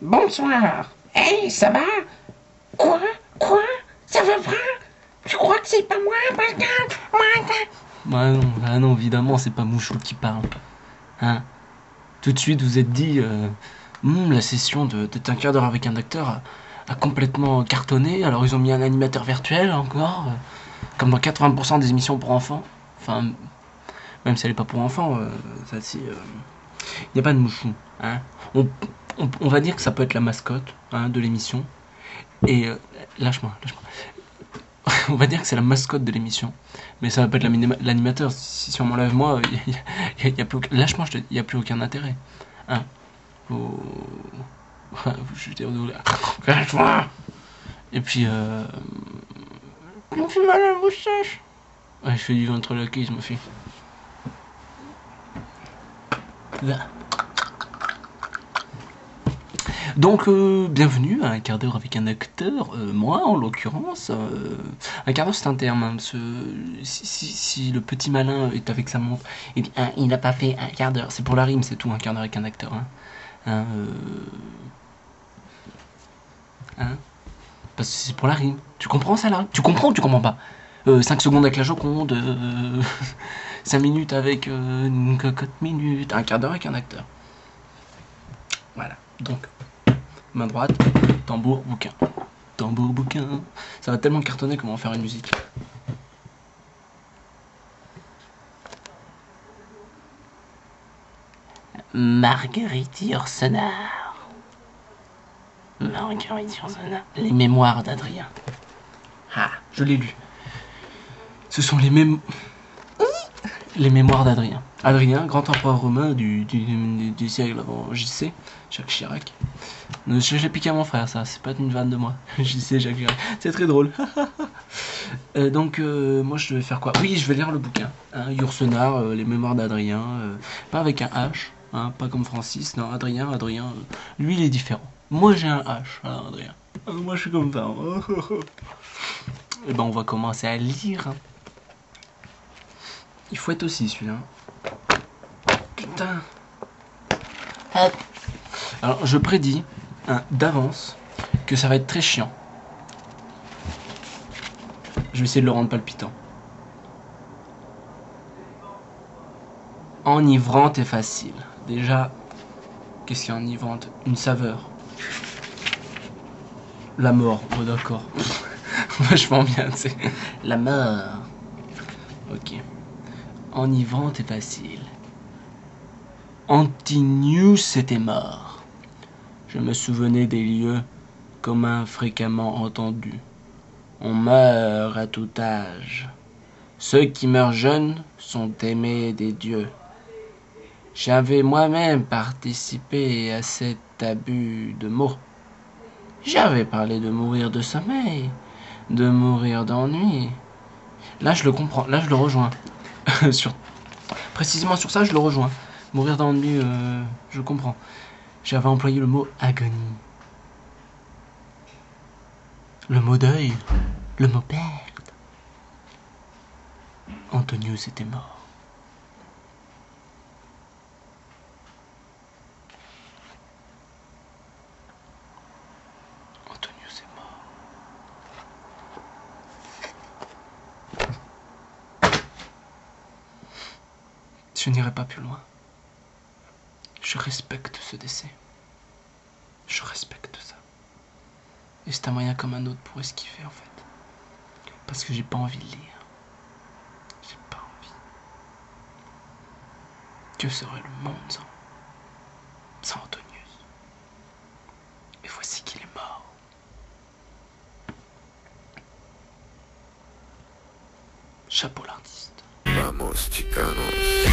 Bonsoir. Hey, ça va? Quoi? Ça va pas? Tu crois que c'est pas moi, Pascal? Ah non, évidemment, c'est pas Mouchou qui parle. Hein? Tout de suite, vous êtes dit, la session d'être un quart d'heure avec un acteur a complètement cartonné, alors ils ont mis un animateur virtuel encore, comme dans 80% des émissions pour enfants. Enfin, même si elle est pas pour enfants, celle-ci, il n'y a pas de Mouchou. Hein? On va dire que ça peut être la mascotte de l'émission. Et lâche-moi. On va dire que c'est la mascotte de l'émission, mais ça va pas être l'animateur. Si on m'enlève moi, y a plus aucun... Lâche-moi, il n'y a plus aucun intérêt. Hein? Je veux dire, lâche-moi. Et puis, on fait mal à la moustache. Ouais, je fais du ventriloquisme, fille. Là. Donc, bienvenue à un quart d'heure avec un acteur, moi en l'occurrence. Un quart d'heure c'est un terme, hein, si le petit malin est avec sa montre, il dit il n'a pas fait un quart d'heure, c'est pour la rime, c'est tout, un quart d'heure avec un acteur. Hein, parce que c'est pour la rime. Tu comprends ça là? Tu comprends ou tu comprends pas? 5 secondes avec la Joconde, 5 minutes avec une cocotte minute, un quart d'heure avec un acteur. Voilà, donc. Main droite, tambour, bouquin. Tambour, bouquin. Ça va tellement cartonner comment faire une musique. Marguerite Yourcenar. Marguerite Yourcenar. Les mémoires d'Adrien. Ah, je l'ai lu. Ce sont les mémoires d'Adrien. Adrien, grand empereur romain du siècle avant JC, Jacques Chirac. Je l'ai piqué à mon frère, ça, c'est pas une vanne de moi. JC, Jacques Chirac. C'est très drôle. Donc, moi, je vais faire quoi? Oui, je vais lire le bouquin. Hein, Yourcenar, les mémoires d'Adrien. Pas avec un H, hein, pas comme Francis. Non, Adrien, lui, il est différent. Moi, j'ai un H, hein, Adrien. Moi, je suis comme ça. Et ben, on va commencer à lire. Il faut être aussi celui-là. Putain. Hop. Alors je prédis d'avance que ça va être très chiant. Je vais essayer de le rendre palpitant. Enivrante et facile. Déjà, qu'est-ce qu'il y a enivrante? Une saveur. La mort, oh d'accord. Vachement bien, tu sais. La mort. Ok. Enivrante et facile. Antinius était mort. Je me souvenais des lieux communs fréquemment entendus. On meurt à tout âge. Ceux qui meurent jeunes sont aimés des dieux. J'avais moi-même participé à cet abus de mots. J'avais parlé de mourir de sommeil, de mourir d'ennui. Là, je le comprends, là, je le rejoins. Précisément sur ça, je le rejoins. Mourir d'ennui, je comprends. J'avais employé le mot agonie. Le mot deuil. Le mot perte. Antonius était mort. Antonius est mort. Je n'irai pas plus loin. Je respecte ce décès. Je respecte ça. Et c'est un moyen comme un autre pour esquiver en fait. Parce que j'ai pas envie de lire. J'ai pas envie. Que serait le monde sans Antonius? Et voici qu'il est mort. Chapeau l'artiste. Vamos, chicanos.